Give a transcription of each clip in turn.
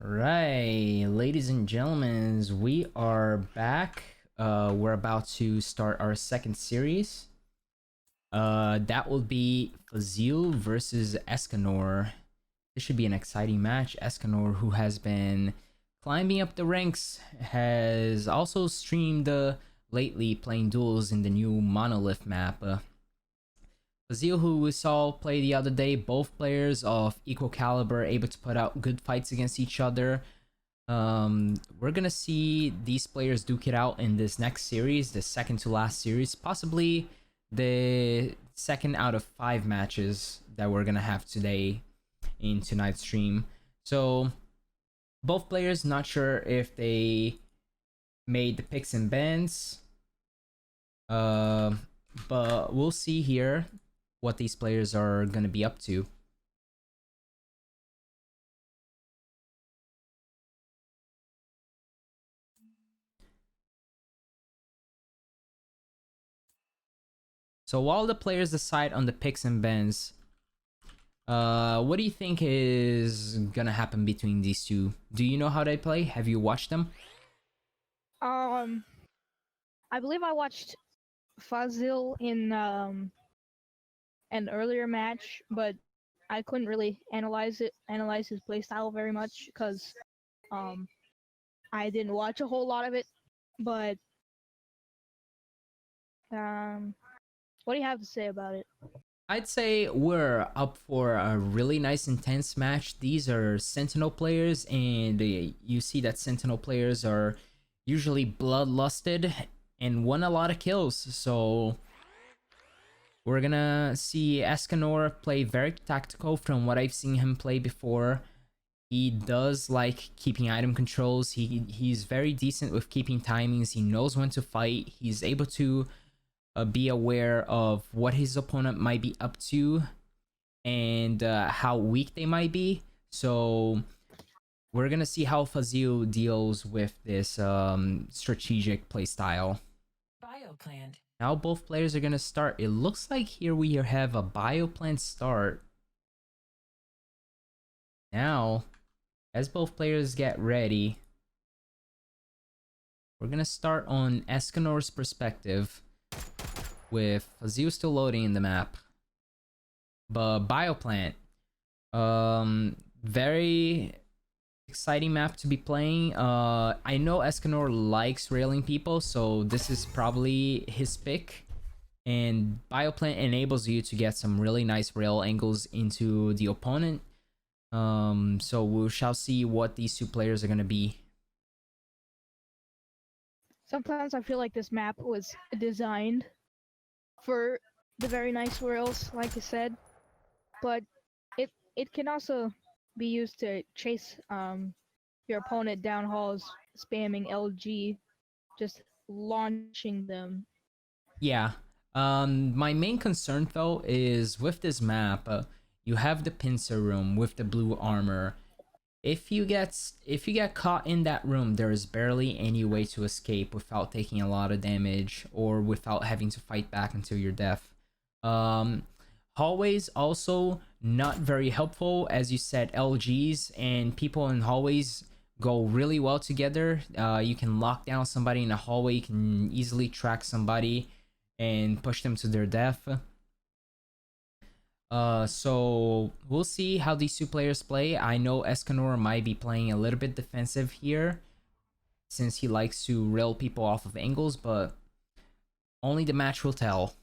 Right, ladies and gentlemen, we are back. We're about to start our second series. That will be phazil versus Escanor. This should be an exciting match. Escanor, who has been climbing up the ranks, has also streamed lately playing duels in the new Monolith map. phazil, who we saw play the other day, both players of equal caliber, able to put out good fights against each other. We're gonna see these players duke it out in this next series, the second to last series, possibly the second out of 5 matches that we're gonna have today in tonight's stream. So both players, not sure if they made the picks and bans, but we'll see here what these players are gonna be up to. So while the players decide on the picks and bans, what do you think is gonna happen between these two? Do you know how they play? Have you watched them? I believe I watched phazil in an earlier match, but I couldn't really analyze his playstyle very much because I didn't watch a whole lot of it. But what do you have to say about it? I'd say we're up for a really nice intense match. These are Sentinel players, and you see that Sentinel players are usually bloodlusted and won a lot of kills. So we're gonna see Escanor play very tactical from what I've seen him play before. He does like keeping item controls. He's very decent with keeping timings. He knows when to fight. He's able to be aware of what his opponent might be up to and how weak they might be. So we're gonna see how phazil deals with this strategic playstyle. Bioplant. Now both players are gonna start. It looks like here we have a bioplant start. Now, as both players get ready, we're gonna start on Escanor's perspective with phazil still loading in the map. But bioplant, very exciting map to be playing. I know Escanor likes railing people, so this is probably his pick. And bioplant enables you to get some really nice rail angles into the opponent. So we shall see what these two players are gonna be. Sometimes I feel like this map was designed for the very nice rails, like you said, but it can also be used to chase your opponent down halls, spamming LG, just launching them. Yeah. My main concern though is with this map, you have the pincer room with the blue armor. If you get caught in that room, there is barely any way to escape without taking a lot of damage or without having to fight back until your death. Hallways also not very helpful. As you said, LGs and people in hallways go really well together. You can lock down somebody in a hallway, you can easily track somebody and push them to their death. So we'll see how these two players play. I know Escanor might be playing a little bit defensive here since he likes to rail people off of angles, but only the match will tell.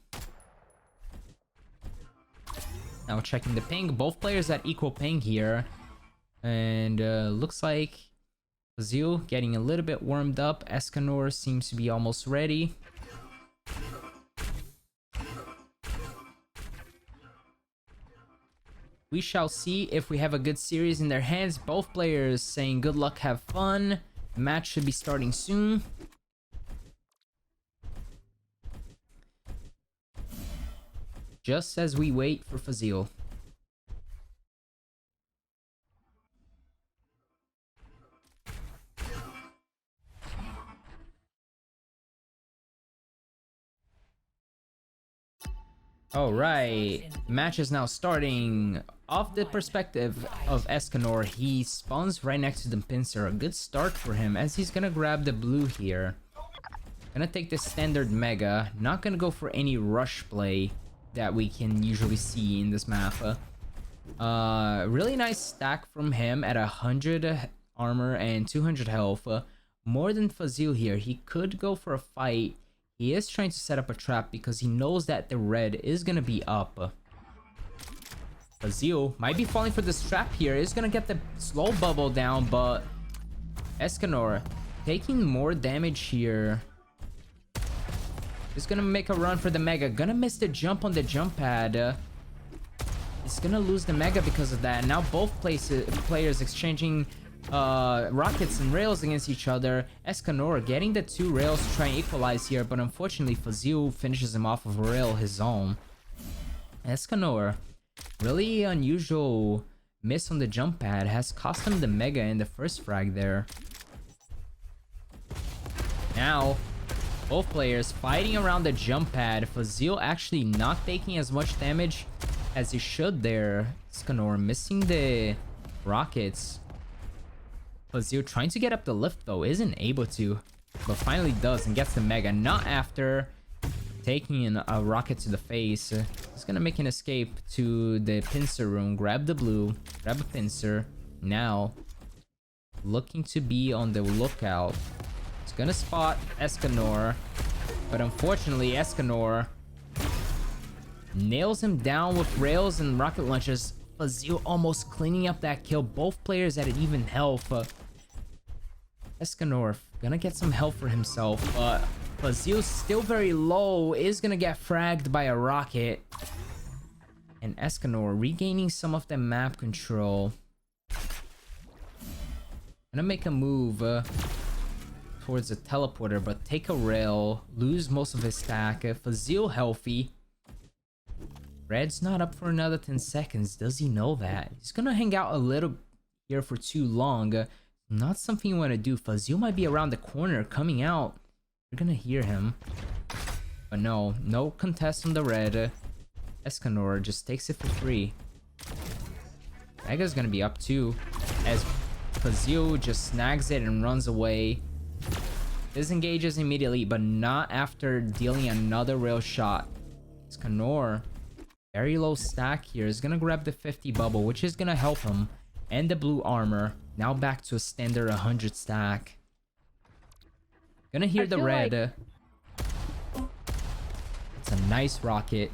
Now checking the ping, both players at equal ping here, and looks like phazil getting a little bit warmed up. Escanor seems to be almost ready. We shall see if we have a good series in their hands. Both players saying good luck, have fun. The match should be starting soon. Just as we wait for phazil. All right, match is now starting. off the perspective of Escanor, he spawns right next to the pincer. A good start for him as he's gonna grab the blue here. Gonna take the standard mega. Not gonna go for any rush play that we can usually see in this map. Really nice stack from him at 100 armor and 200 health. More than Phazil here. He could go for a fight. He is trying to set up a trap because he knows that the red is gonna be up. Phazil might be falling for this trap here. Is gonna get the slow bubble down, but Escanor taking more damage here. Is gonna make a run for the mega. Gonna miss the jump on the jump pad. He's gonna lose the mega because of that. Now both players exchanging rockets and rails against each other. Escanor getting the 2 rails to try and equalize here, but unfortunately Phazil finishes him off of a rail his own. Escanor, really unusual miss on the jump pad, has cost him the mega in the first frag there. Now both players fighting around the jump pad. Phazil actually not taking as much damage as he should there. Escanor missing the rockets. Phazil trying to get up the lift though, isn't able to, but finally does and gets the mega. Not after taking a rocket to the face. He's gonna make an escape to the pincer room, grab the blue, grab a pincer. Now looking to be on the lookout. He's gonna spot Escanor, but unfortunately Escanor nails him down with rails and rocket launches. Phazil almost cleaning up that kill. Both players at an even health. Escanor gonna get some health for himself, but Phazil still very low. Is gonna get fragged by a rocket. And Escanor regaining some of the map control. Gonna make a move towards the teleporter, but take a rail. Lose most of his stack. Phazil healthy. Red's not up for another 10 seconds. Does he know that? He's gonna hang out a little here for too long. Not something you want to do. Phazil might be around the corner coming out. You're gonna hear him. But no contest on the red. Escanor just takes it for free. Mega's gonna be up too, as Phazil just snags it and runs away. Disengages immediately, but not after dealing another rail shot. Escanor, very low stack here, is gonna grab the 50 bubble, which is gonna help him. And the blue armor. Now back to a standard 100 stack. Gonna hear the red. It's a nice rocket.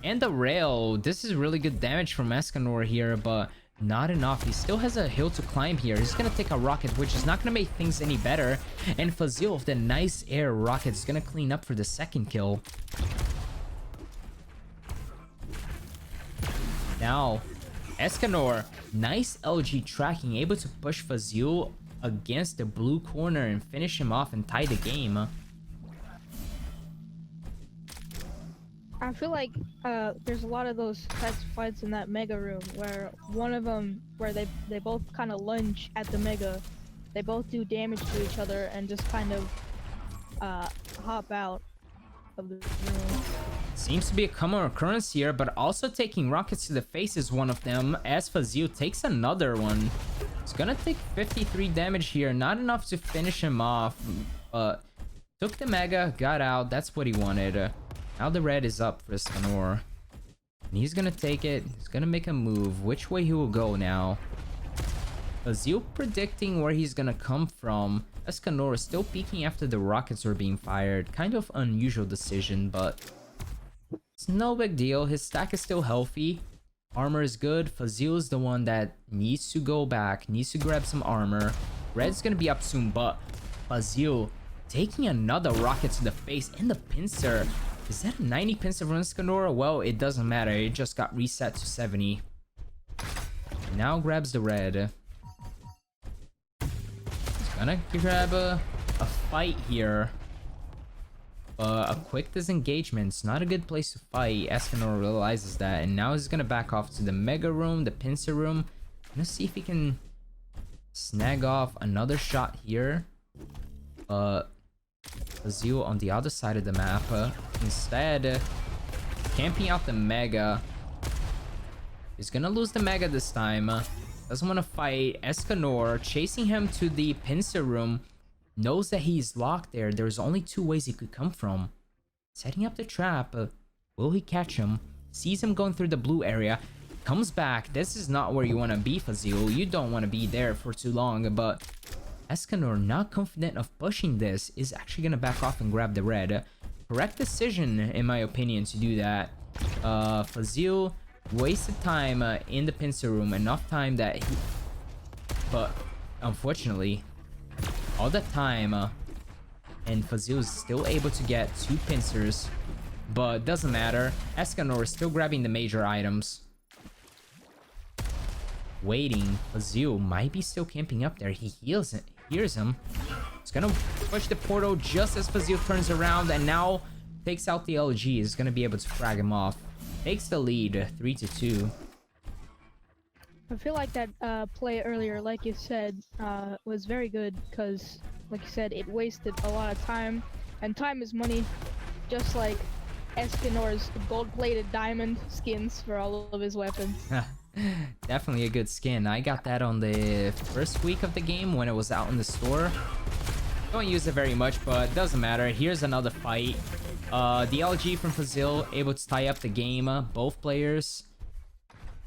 And the rail. This is really good damage from Escanor here, but not enough. He still has a hill to climb here. He's gonna take a rocket, which is not gonna make things any better. And Phazil with the nice air rocket is gonna clean up for the second kill. Now, Escanor, nice LG tracking, able to push Phazil against the blue corner and finish him off and tie the game. I feel like there's a lot of those types of fights in that mega room where one of them, where they both kind of lunge at the mega, they both do damage to each other and just kind of hop out of the room. Seems to be a common occurrence here, but also taking rockets to the face is one of them, as Phazil takes another one. He's gonna take 53 damage here, not enough to finish him off, but took the mega, got out, that's what he wanted. Now the red is up for Escanor. And he's gonna take it, he's gonna make a move. Which way he will go now? Phazil predicting where he's gonna come from. Escanor is still peeking after the rockets were being fired. Kind of unusual decision, but it's no big deal. His stack is still healthy. Armor is good. Phazil is the one that needs to go back, needs to grab some armor. Red's gonna be up soon, but Phazil taking another rocket to the face and the pincer. Is that a 90 pincer from Escanor? Well, it doesn't matter. It just got reset to 70. Now grabs the red. He's gonna grab a fight here. A quick disengagement's not a good place to fight. Escanor realizes that, and now he's gonna back off to the mega room, the pincer room. Gonna see if he can snag off another shot here. Phazil on the other side of the map. Instead, camping out the mega. He's gonna lose the Mega this time. Doesn't want to fight. Escanor chasing him to the pincer room. Knows that he's locked there. There's only 2 ways he could come from. Setting up the trap. Will he catch him? Sees him going through the blue area. Comes back. This is not where you want to be, Phazil. You don't want to be there for too long. But Escanor, not confident of pushing this, is actually going to back off and grab the red. Correct decision, in my opinion, to do that. Phazil wasted time in the pincer room. Enough time that he... But, unfortunately, all that time, and Phazil is still able to get 2 pincers. But doesn't matter. Escanor is still grabbing the major items. Waiting. Phazil might be still camping up there. He hears him. He's gonna push the portal just as Phazil turns around and now takes out the LG. Is gonna be able to frag him off. Takes the lead, 3-2. I feel like that play earlier, like you said, was very good because, like you said, it wasted a lot of time, and time is money, just like Escanor's gold-plated diamond skins for all of his weapons. Definitely a good skin. I got that on the first week of the game when it was out in the store. Don't use it very much, but doesn't matter. Here's another fight. The LG from Phazil able to tie up the game. Both players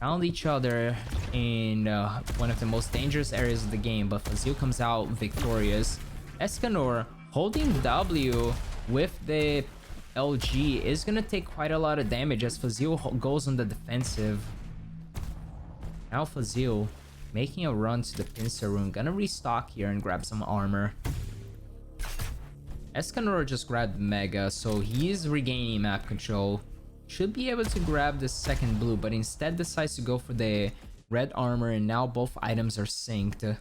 found each other in one of the most dangerous areas of the game, but Phazil comes out victorious. Escanor holding W with the LG is gonna take quite a lot of damage as Phazil goes on the defensive. Now Phazil making a run to the pincer room. Gonna restock here and grab some armor. Escanor just grabbed Mega, so he is regaining map control. Should be able to grab the second blue, but instead decides to go for the red armor, and now both items are synced.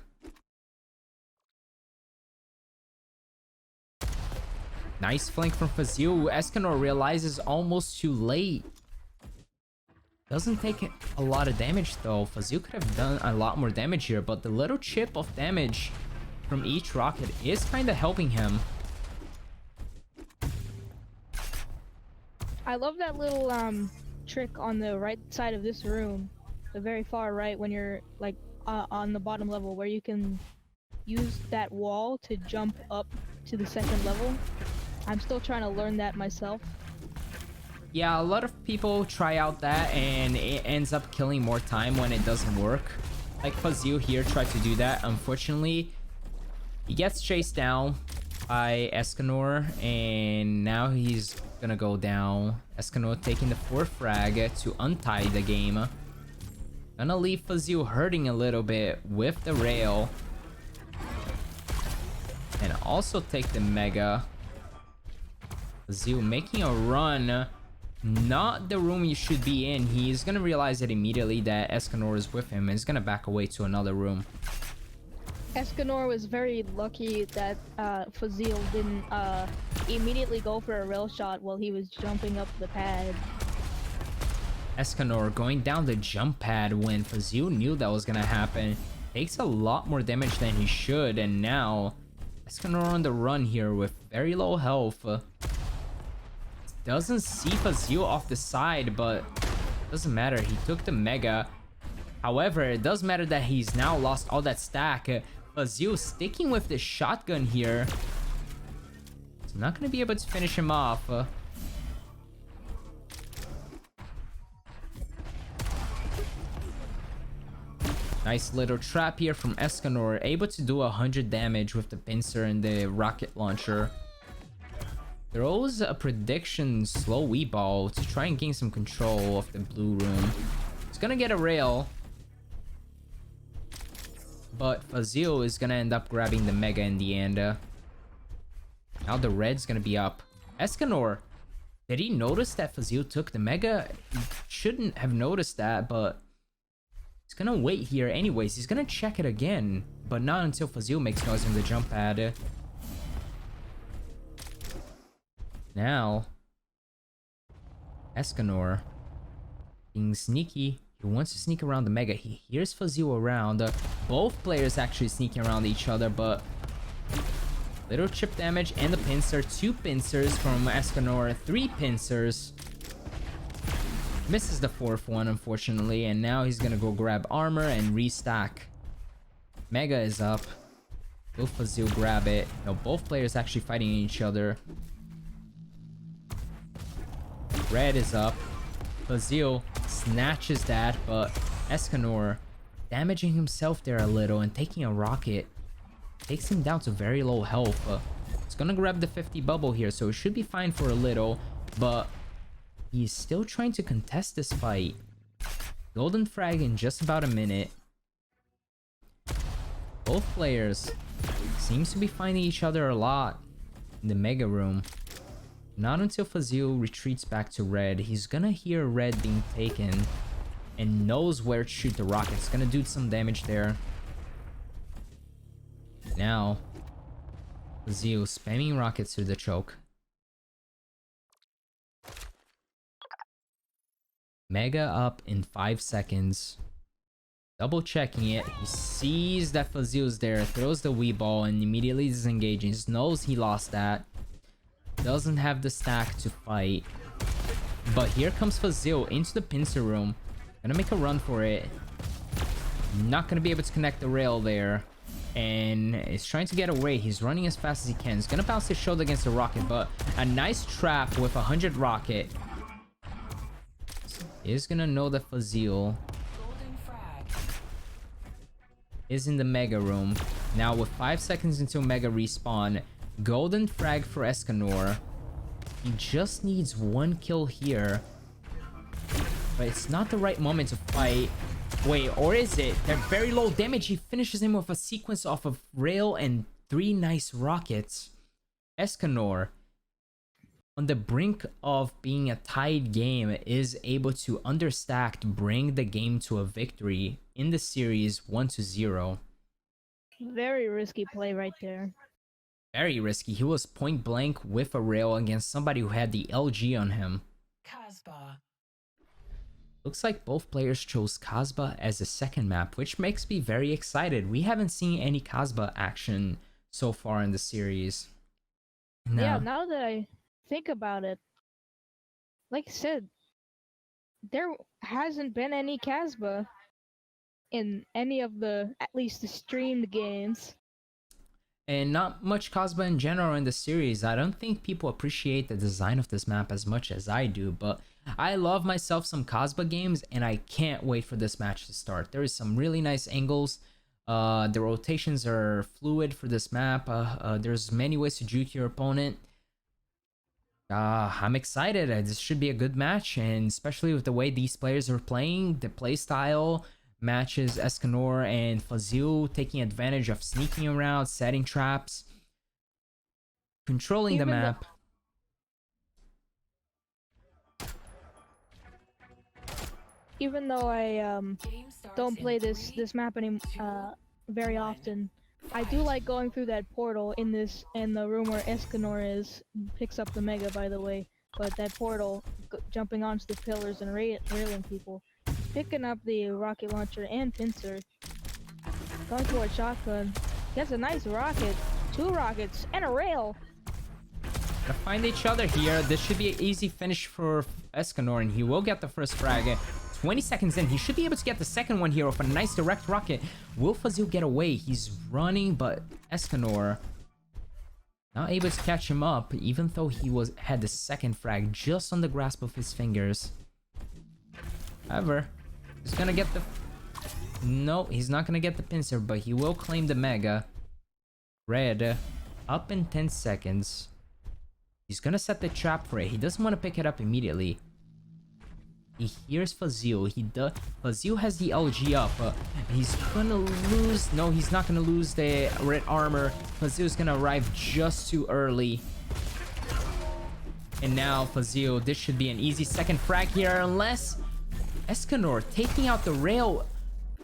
Nice flank from Phazil. Escanor realizes almost too late. Doesn't take a lot of damage though. Phazil could have done a lot more damage here, but the little chip of damage from each rocket is kind of helping him. I love that little trick on the right side of this room, the very far right, when you're like on the bottom level, where you can use that wall to jump up to the second level. I'm still trying to learn that myself. Yeah, a lot of people try out that and it ends up killing more time when it doesn't work. Like Phazil here tried to do that. Unfortunately, he gets chased down by Escanor, and now he's gonna go down. Escanor taking the 4th frag to untie the game. Gonna leave Phazil hurting a little bit with the rail. And also take the Mega. Phazil making a run. Not the room you should be in. He's gonna realize it immediately that Escanor is with him and is gonna back away to another room. Escanor was very lucky that Phazil didn't immediately go for a rail shot while he was jumping up the pad. Escanor going down the jump pad when Phazil knew that was gonna happen. Takes a lot more damage than he should, and now Escanor on the run here with very low health. Doesn't see Phazil off the side, but doesn't matter. He took the Mega. However, it does matter that he's now lost all that stack. Phazil sticking with the shotgun here. He's not going to be able to finish him off. Nice little trap here from Escanor. Able to do 100 damage with the pincer and the rocket launcher. Throws a prediction slow wee ball to try and gain some control of the blue room. He's gonna get a rail, but Phazil is gonna end up grabbing the Mega in the end. Now the red's gonna be up. Escanor, did he notice that Phazil took the Mega? He shouldn't have noticed that, but he's gonna wait here anyways. He's gonna check it again, but not until Phazil makes noise on the jump pad. Now, Escanor being sneaky. He wants to sneak around the Mega. He hears Phazil around. Both players actually sneaking around each other, but little chip damage and the pincer. 2 pincers from Escanor. 3 pincers. Misses the fourth one, unfortunately, and now he's gonna go grab armor and restack. Mega is up. Will Phazil grab it? No, both players actually fighting each other. Red is up. Phazil snatches that, but Escanor damaging himself there a little and taking a rocket takes him down to very low health. It's gonna grab the 50 bubble here, so it should be fine for a little, but he's still trying to contest this fight. Golden frag in just about a minute. Both players seems to be finding each other a lot in the mega room. Not until Phazil retreats back to red. He's gonna hear red being taken and knows where to shoot the rocket. It's gonna do some damage there. Now, Phazil spamming rockets through the choke. Mega up in 5 seconds. Double checking it. He sees that Phazil's there, throws the Wii ball and immediately disengages. Knows he lost that. Doesn't have the stack to fight. But here comes Phazil into the pincer room. Gonna make a run for it. Not gonna be able to connect the rail there. And is trying to get away. He's running as fast as he can. He's gonna bounce his shield against the rocket, but a nice trap with 100 rocket. Is gonna know that Phazil is in the mega room. Now with 5 seconds until mega respawn, golden frag for Escanor. He just needs one kill here, but it's not the right moment to fight. Wait, or is it? They're very low damage. He finishes him with a sequence off of rail and 3 nice rockets. Escanor, on the brink of being a tied game, is able to understacked bring the game to a victory in the series 1-0. Very risky play right there. Very risky. He was point blank with a rail against somebody who had the LG on him. Casbah. Looks like both players chose Casbah as the second map, which makes me very excited. We haven't seen any Casbah action so far in the series. Yeah, now that I think about it, like I said, there hasn't been any Casbah in any of the, at least the streamed games. And not much Casbah in general in the series. I don't think people appreciate the design of this map as much as I do, but I love myself some Casbah games, and I can't wait for this match to start. There is some really nice angles. The rotations are fluid for this map. There's many ways to juke your opponent. I'm excited. This should be a good match, and especially with the way these players are playing, the playstyle matches Escanor and Phazil taking advantage of sneaking around, setting traps, controlling the map. Even though I don't play this map very often, I do like going through that portal in the room where Escanor picks up the mega, by the way. But that portal, jumping onto the pillars and railing people, picking up the rocket launcher and pincer, going for a shotgun, gets a nice rocket, 2 rockets, and a rail. Gotta find each other here. This should be an easy finish for Escanor, and he will get the first frag. 20 seconds in, he should be able to get the second one here with a nice direct rocket. Will Phazil get away? He's running, but Escanor not able to catch him up, even though he had the second frag just on the grasp of his fingers. However, he's gonna get the... No, he's not gonna get the pincer, but he will claim the mega. Red, up in 10 seconds. He's gonna set the trap for it. He doesn't want to pick it up immediately. He hears Phazil. Phazil has the LG up. He's gonna lose. No, he's not gonna lose the red armor. Phazil's gonna arrive just too early. And now Phazil, this should be an easy second frag here, unless Escanor taking out the rail.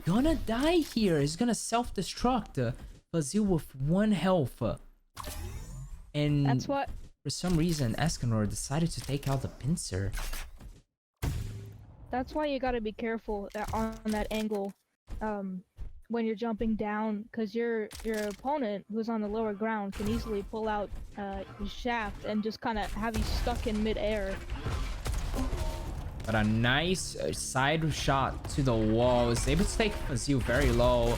Gonna die here. He's gonna self-destruct. Phazil with 1 health. And that's what... For some reason, Escanor decided to take out the pincer. That's why you gotta be careful on that angle when you're jumping down, because your opponent, who's on the lower ground, can easily pull out his shaft and just kind of have you stuck in mid-air. But a nice side shot to the wall. Is able to take phazil very low.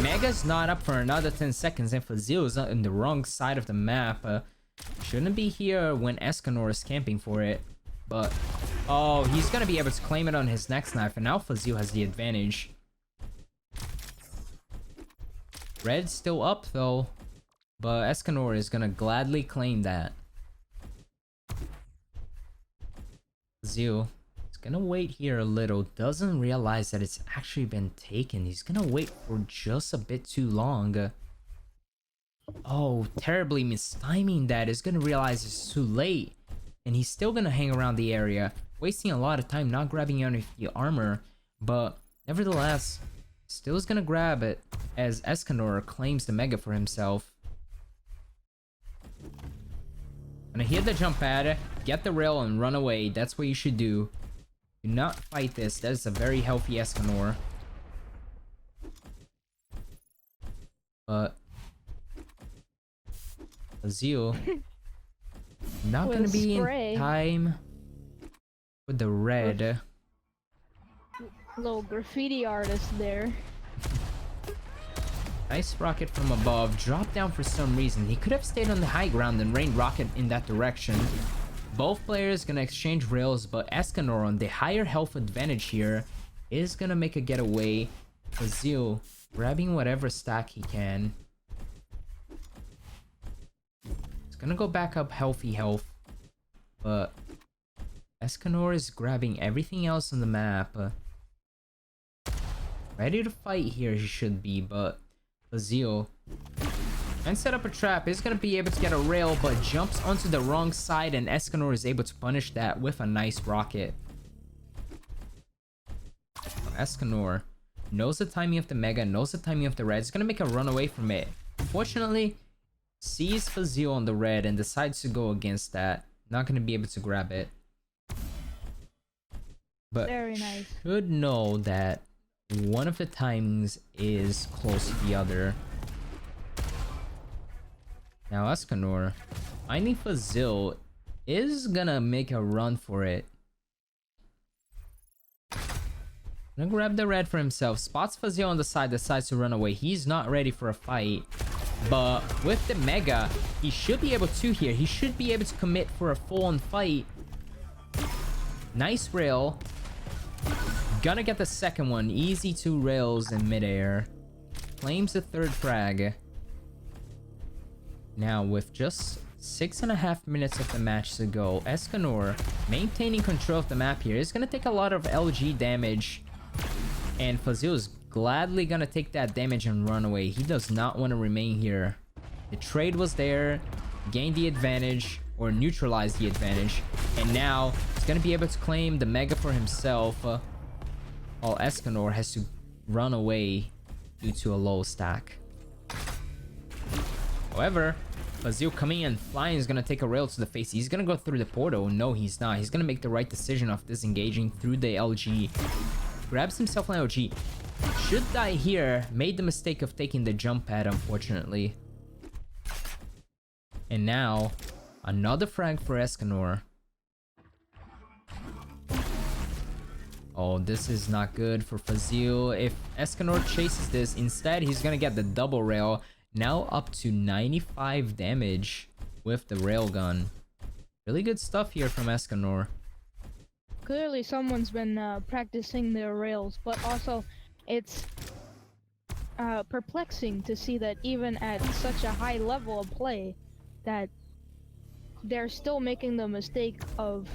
Mega's not up for another 10 seconds. And phazil is on the wrong side of the map. Shouldn't be here when Escanor is camping for it. But, oh, he's going to be able to claim it on his next knife. And now phazil has the advantage. Red's still up though. But Escanor is going to gladly claim that. phazil gonna wait here a little, doesn't realize that it's actually been taken. He's gonna wait for just a bit too long. Oh, terribly mistiming that. Is gonna realize it's too late, and he's still gonna hang around the area, wasting a lot of time not grabbing any of the armor, but nevertheless still is gonna grab it as Escanor claims the mega for himself. Gonna hit the jump pad, get the rail, and run away. That's what you should do. Do not fight this. That is a very healthy Escanor. But phazil not gonna be in time with the red. Little graffiti artist there. Nice rocket from above. Dropped down for some reason. He could have stayed on the high ground and rained rocket in that direction. Both players gonna exchange rails, but Escanor on the higher health advantage here is gonna make a getaway. phazil grabbing whatever stack he can. He's gonna go back up healthy health, but Escanor is grabbing everything else on the map. Ready to fight here he should be, but phazil and set up a trap. Is gonna be able to get a rail, but jumps onto the wrong side, and Escanor is able to punish that with a nice rocket. Escanor knows the timing of the mega, knows the timing of the red. Is gonna make a run away from it. Fortunately, sees phazil on the red and decides to go against that. Not gonna be able to grab it. But very nice. Should know that one of the timings is close to the other. Now Escanor, finding phazil, is gonna make a run for it. Gonna grab the red for himself. Spots phazil on the side, decides to run away. He's not ready for a fight. But with the mega, he should be able to here. He should be able to commit for a full-on fight. Nice rail. Gonna get the second one. Easy 2 rails in midair. Claims the third frag. Now, with just 6.5 minutes of the match to go, Escanor, maintaining control of the map here, is gonna take a lot of LG damage. And phazil is gladly gonna take that damage and run away. He does not want to remain here. The trade was there, gained the advantage, or neutralized the advantage. And now, he's gonna be able to claim the mega for himself. While Escanor has to run away due to a low stack. However, phazil coming and flying is gonna take a rail to the face. He's gonna go through the portal. No, he's not. He's gonna make the right decision of disengaging through the LG. Grabs himself an LG. Should die here. Made the mistake of taking the jump pad, unfortunately. And now, another frag for Escanor. Oh, this is not good for phazil. If Escanor chases this, instead he's gonna get the double rail. Now up to 95 damage with the railgun. Really good stuff here from Escanor. Clearly someone's been practicing their rails, but also it's perplexing to see that even at such a high level of play that they're still making the mistake of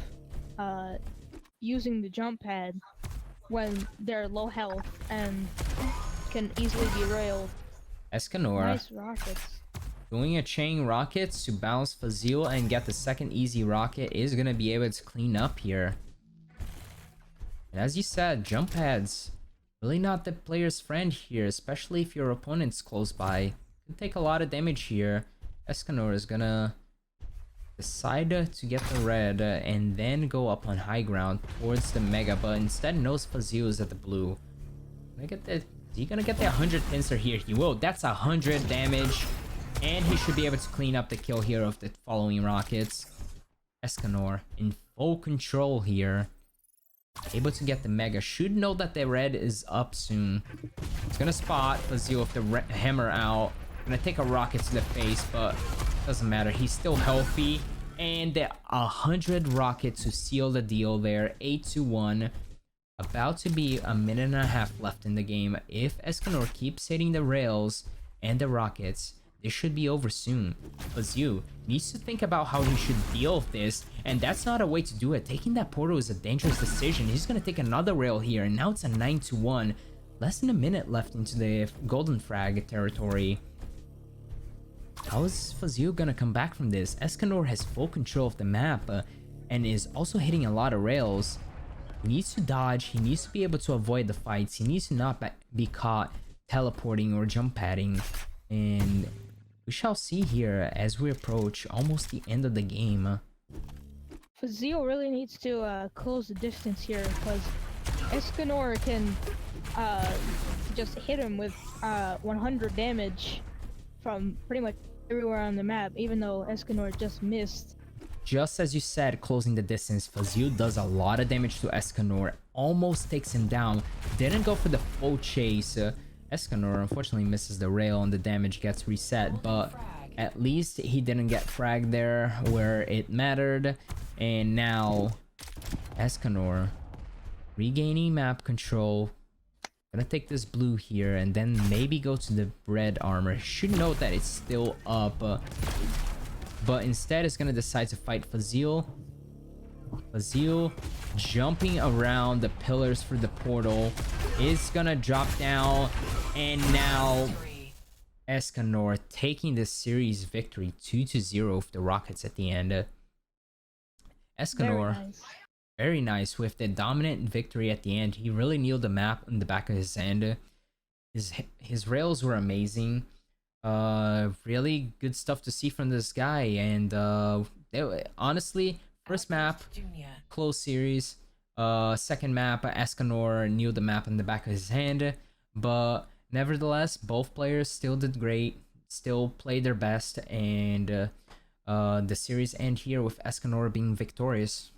using the jump pad when they're low health and can easily be railed. Escanor Nice rockets. doing a chain rockets to bounce phazil and get the second easy rocket is gonna be able to clean up here. And as you said, jump pads really not the player's friend here, especially if your opponent's close by. Could take a lot of damage here. Escanor is gonna decide to get the red and then go up on high ground towards the mega, but instead knows phazil is at the blue. Can I get the, is he gonna get the 100 pincer here? He will. That's 100 damage, and he should be able to clean up the kill here of the following rockets. Escanor in full control here. Able to get the Mega. Should know that the red is up soon. It's gonna spot phazil with the hammer out. Gonna take a rocket to the face, but doesn't matter. He's still healthy. And 100 rockets to seal the deal there. 8-1. About to be a minute and a half left in the game. If Escanor keeps hitting the rails and the rockets, this should be over soon. phazil needs to think about how he should deal with this, and that's not a way to do it. Taking that portal is a dangerous decision. He's gonna take another rail here, and now it's a 9-1. Less than a minute left into the golden frag territory. How is phazil gonna come back from this? Escanor has full control of the map and is also hitting a lot of rails. He needs to dodge. He needs to be able to avoid the fights. He needs to not be caught teleporting or jump padding. And we shall see here as we approach almost the end of the game. phazil really needs to close the distance here, because Escanor can just hit him with 100 damage from pretty much everywhere on the map, even though Escanor just missed. Just as you said, closing the distance, phazil does a lot of damage to Escanor, almost takes him down, didn't go for the full chase. Escanor unfortunately misses the rail and the damage gets reset, but at least he didn't get fragged there where it mattered. And now Escanor regaining map control. Gonna take this blue here and then maybe go to the red armor. Should note that it's still up, but instead is gonna decide to fight phazil. phazil jumping around the pillars for the portal is gonna drop down, and now Escanor taking this series victory 2-0 with the rockets at the end. Escanor very nice with the dominant victory at the end. He really nailed the map in the back of his hand. His rails were amazing. Really good stuff to see from this guy. And honestly, first map, close series. Second map, Escanor nailed the map in the back of his hand. But nevertheless, both players still did great, still played their best, and the series end here with Escanor being victorious.